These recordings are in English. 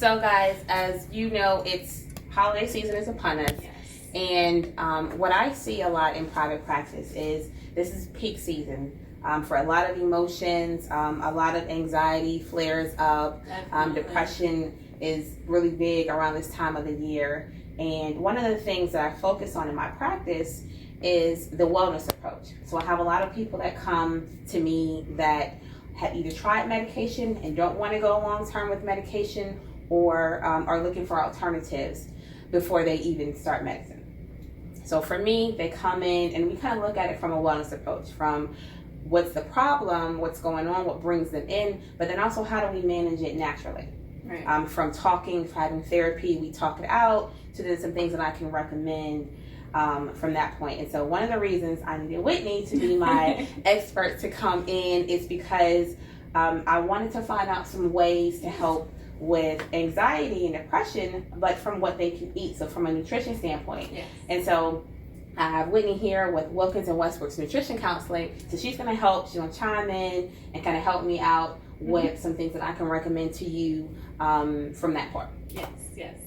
So guys, as you know, it's holiday season is upon us. Yes. And what I see a lot in private practice is this is peak season for a lot of emotions, a lot of anxiety flares up, depression is really big around this time of the year. And one of the things that I focus on in my practice is the wellness approach. So I have a lot of people that come to me that have either tried medication and don't want to go long term with medication, or are looking for alternatives before they even start medicine. So for me, they come in and we kind of look at it from a wellness approach, from what's the problem, what's going on, what brings them in, but then also how do we manage it naturally. Right. From talking, having therapy, we talk it out, to there's some things that I can recommend from that point. And so one of the reasons I needed Whitney to be my expert to come in is because I wanted to find out some ways to help with anxiety and depression, but from what they can eat, so from a nutrition standpoint. Yes. And so I have Whitney here with Wilkins and Westbrooks Nutrition Counseling, so she's going to help, she's going to chime in and kind of help me out with some things that I can recommend to you from that part. Yes.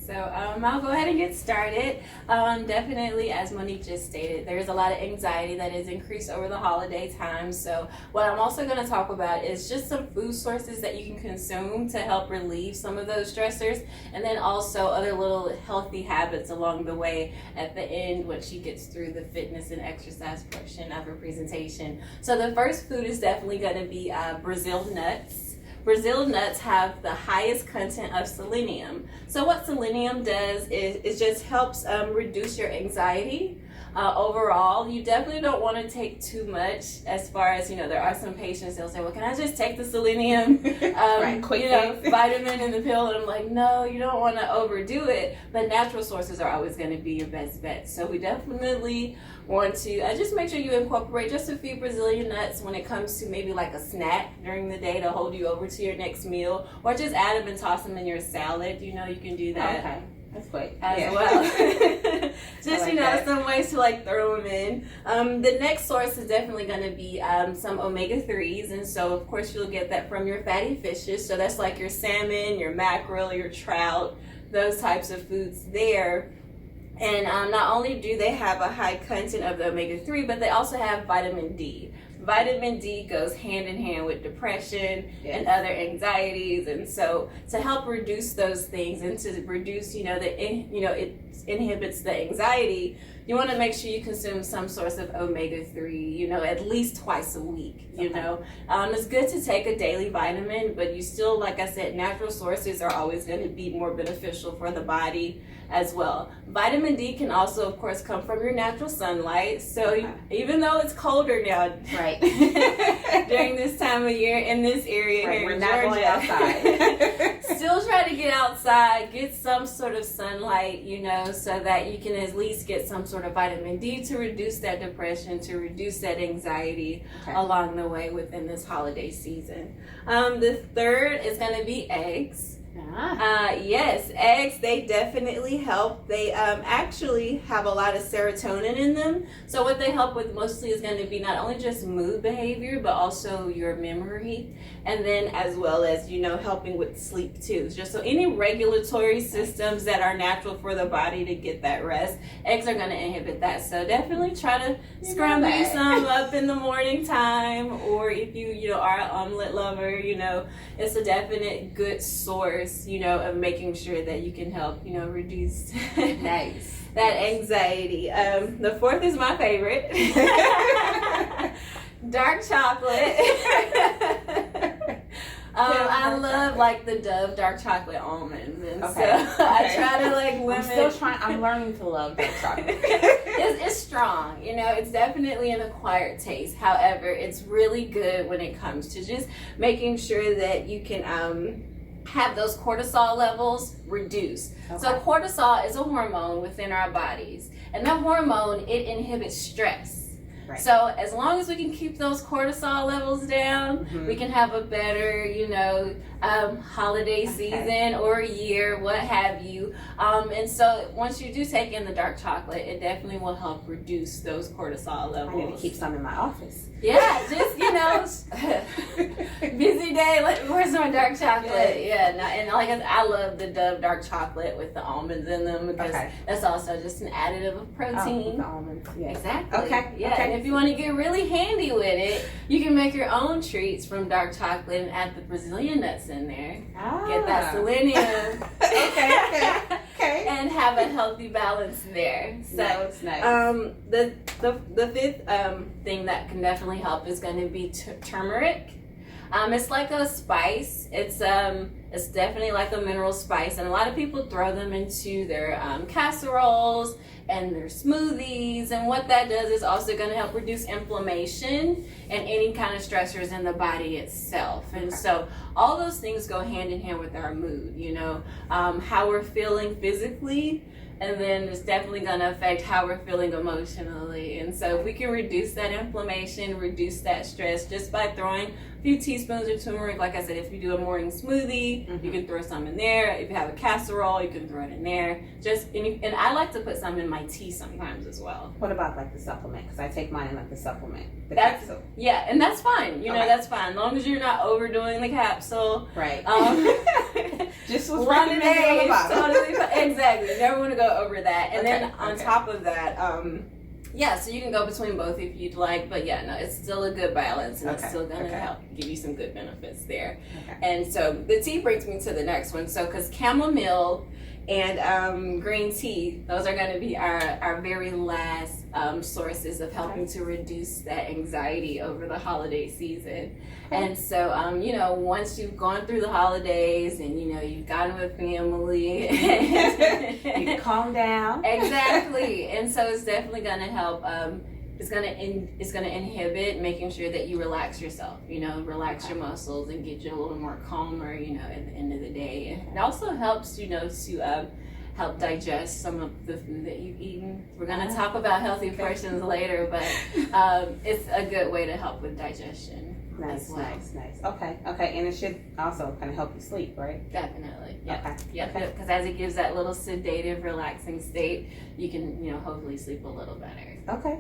So I'll go ahead and get started. Definitely, as Monique just stated, there's a lot of anxiety that is increased over the holiday time. So what I'm also going to talk about is just some food sources that you can consume to help relieve some of those stressors, and then also other little healthy habits along the way at the end when she gets through the fitness and exercise portion of her presentation. So the first food is definitely going to be Brazil nuts. Brazil nuts have the highest content of selenium. So what selenium does is it just helps reduce your anxiety. Overall, you definitely don't want to take too much. As far as, there are some patients, they'll say, well, can I just take the selenium Right, quick vitamin in the pill? And I'm like, no, you don't want to overdo it, but natural sources are always going to be your best bet. So we definitely want to just make sure you incorporate just a few Brazilian nuts when it comes to maybe like a snack during the day to hold you over to your next meal, or just add them and toss them in your salad. You can do that. Okay. That's quick. As well. Just, like some ways to throw them in. The next source is definitely going to be some omega-3s. And so, of course, you'll get that from your fatty fishes. So that's like your salmon, your mackerel, your trout, those types of foods there. And not only do they have a high content of the omega-3, but they also have vitamin D. Vitamin D goes hand in hand with depression and other anxieties, and so to help reduce those things and to reduce, it inhibits the anxiety. You want to make sure you consume some source of omega-3, at least twice a week. It's good to take a daily vitamin, but you still, like I said, natural sources are always going to be more beneficial for the body as well. Vitamin D can also, of course, come from your natural sunlight. So even though it's colder now, right, during this time of year in this area right, here we're in not Georgia, going outside. Still try to get outside, get some sort of sunlight, so that you can at least get some sort of vitamin D to reduce that depression, to reduce that anxiety along the way within this holiday season. The third is going to be eggs. Yes, eggs, they definitely help. They actually have a lot of serotonin in them. So what they help with mostly is going to be not only just mood behavior, but also your memory. And then as well as, helping with sleep too. Just so any regulatory systems that are natural for the body to get that rest, eggs are going to inhibit that. So definitely try to scramble you some up in the morning time, or if you are an omelet lover, it's a definite good source, of making sure that you can help, reduce that anxiety. The fourth is my favorite. Dark chocolate. I love the Dove dark chocolate almonds, and so I try to women. I'm learning to love dark chocolate. It's strong, it's definitely an acquired taste. However, it's really good when it comes to just making sure that you can have those cortisol levels reduced. So cortisol is a hormone within our bodies, and that hormone, it inhibits stress. Right. So as long as we can keep those cortisol levels down, we can have a better, holiday season or year, what have you. And so once you do take in the dark chocolate, it definitely will help reduce those cortisol levels. I need to keep some in my office. Yeah, just, busy day, where's some dark chocolate? Yeah, and like I love the Dove dark chocolate with the almonds in them because that's also just an additive of protein. The almonds, yeah. Exactly. Okay. Yeah, and if you want to get really handy with it, you can make your own treats from dark chocolate and add the Brazilian nuts in there. Get that selenium. Okay. And have a healthy balance there. So nice. The fifth thing that can definitely help is going to be turmeric. It's like a spice. It's definitely like a mineral spice, and a lot of people throw them into their casseroles and their smoothies. And what that does is also going to help reduce inflammation and any kind of stressors in the body itself. And so all those things go hand in hand with our mood. How we're feeling physically. And then it's definitely going to affect how we're feeling emotionally. And so if we can reduce that inflammation, reduce that stress just by throwing a few teaspoons of turmeric. Like I said, if you do a morning smoothie, you can throw some in there. If you have a casserole, you can throw it in there. And I like to put some in my tea sometimes as well. What about like the supplement? Because I take mine in like the supplement, the capsule. capsule. Yeah, and that's fine. That's fine. As long as you're not overdoing the capsule. Right. Just was running days. Totally. Exactly. You never want to go over that. And then on top of that, so you can go between both if you'd like, but it's still a good balance, and it's still going to help give you some good benefits there. And so the tea brings me to the next one. So because chamomile and green tea, those are going to be our very last sources of helping to reduce that anxiety over the holiday season. And so, once you've gone through the holidays and, you've gotten with family. You can calm down. Exactly. And so it's definitely going to help. It's going to inhibit making sure that you relax yourself, relax your muscles and get you a little more calmer, at the end of the day. And it also helps, to help digest some of the food that you've eaten. We're going to talk about healthy portions later, but it's a good way to help with digestion. Nice. Okay. And it should also kind of help you sleep, right? Definitely. Yeah. Okay. Yeah. Because as it gives that little sedative, relaxing state, you can, hopefully sleep a little better. Okay.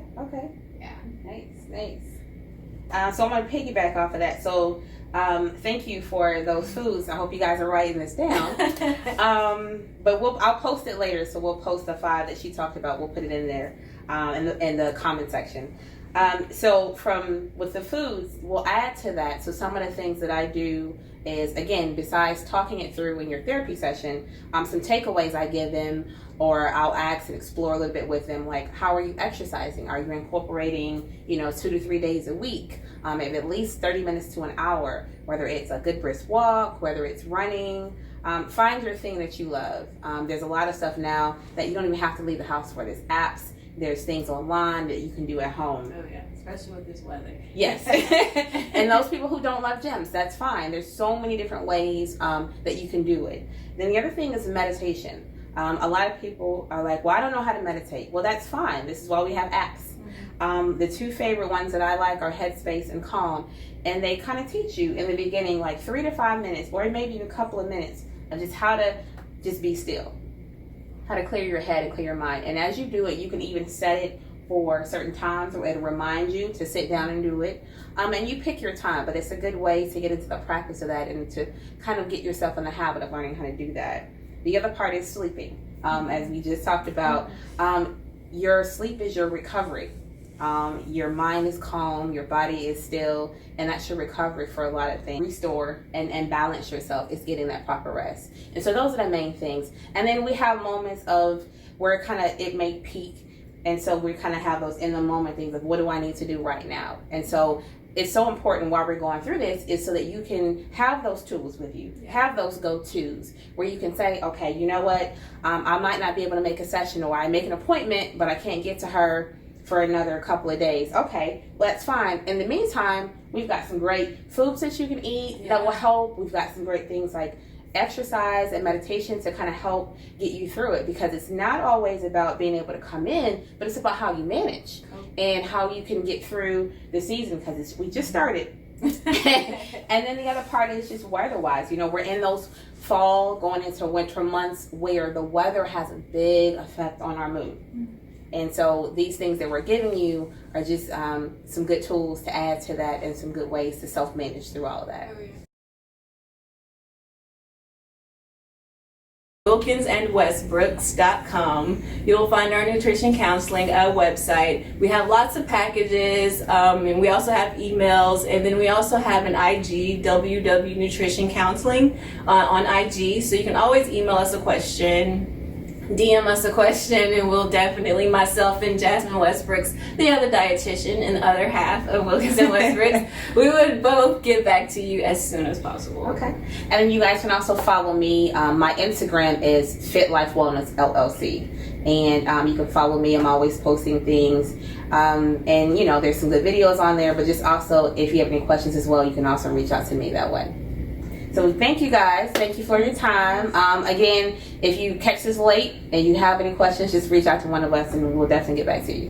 Yeah. Nice. So I'm going to piggyback off of that. So thank you for those foods. I hope you guys are writing this down. But I'll post it later. So we'll post the 5 that she talked about. We'll put it in there in the comment section. So with the foods, we'll add to that. So some of the things that I do is, again, besides talking it through in your therapy session, some takeaways I give them, or I'll ask and explore a little bit with them, like, how are you exercising? Are you incorporating, 2 to 3 days a week, at least 30 minutes to an hour, whether it's a good brisk walk, whether it's running. Find your thing that you love. There's a lot of stuff now that you don't even have to leave the house for. There's apps. There's things online that you can do at home. Oh yeah, especially with this weather. Yes. And those people who don't love gyms, that's fine. There's so many different ways that you can do it. Then the other thing is meditation. A lot of people are like, well, I don't know how to meditate. Well, that's fine. This is why we have apps. The 2 favorite ones that I like are Headspace and Calm. And they kind of teach you in the beginning, like 3 to 5 minutes, or maybe even a couple of minutes of just how to just be still. How to clear your head and clear your mind. And as you do it, you can even set it for certain times, or it'll remind you to sit down and do it. And you pick your time, but it's a good way to get into the practice of that and to kind of get yourself in the habit of learning how to do that. The other part is sleeping. As we just talked about, your sleep is your recovery. Your mind is calm, your body is still, and that's your recovery for a lot of things. Restore and balance yourself is getting that proper rest. And so those are the main things. And then we have moments of where it may peak. And so we kind of have those in the moment things of, what do I need to do right now? And so it's so important while we're going through this is so that you can have those tools with you, have those go-tos where you can say, okay, you know what? I might not be able to make a session, or I make an appointment, but I can't get to her for another couple of days. Okay, well, that's fine. In the meantime, we've got some great foods that you can eat that will help. We've got some great things like exercise and meditation to kind of help get you through it, because it's not always about being able to come in, but it's about how you manage and how you can get through the season, because we just started. And then the other part is just weather-wise. You know, we're in those fall, going into winter months where the weather has a big effect on our mood. And so these things that we're giving you are just some good tools to add to that and some good ways to self-manage through all of that. Wilkins and Westbrooks.com. You'll find our nutrition counseling website. We have lots of packages, and we also have emails, and then we also have an IG, WW Nutrition Counseling, on IG. So you can always email us a question, DM us a question, and we'll definitely, myself and Jasmine Westbrooks, the other dietitian and the other half of Wilkins and Westbrooks, we would both get back to you as soon as possible. Okay. And you guys can also follow me. My Instagram is FitLife Wellness LLC. And you can follow me. I'm always posting things. And, you know, there's some good videos on there. But just also, if you have any questions as well, you can also reach out to me that way. So thank you guys. Thank you for your time. Again, if you catch this late and you have any questions, just reach out to one of us and we'll definitely get back to you.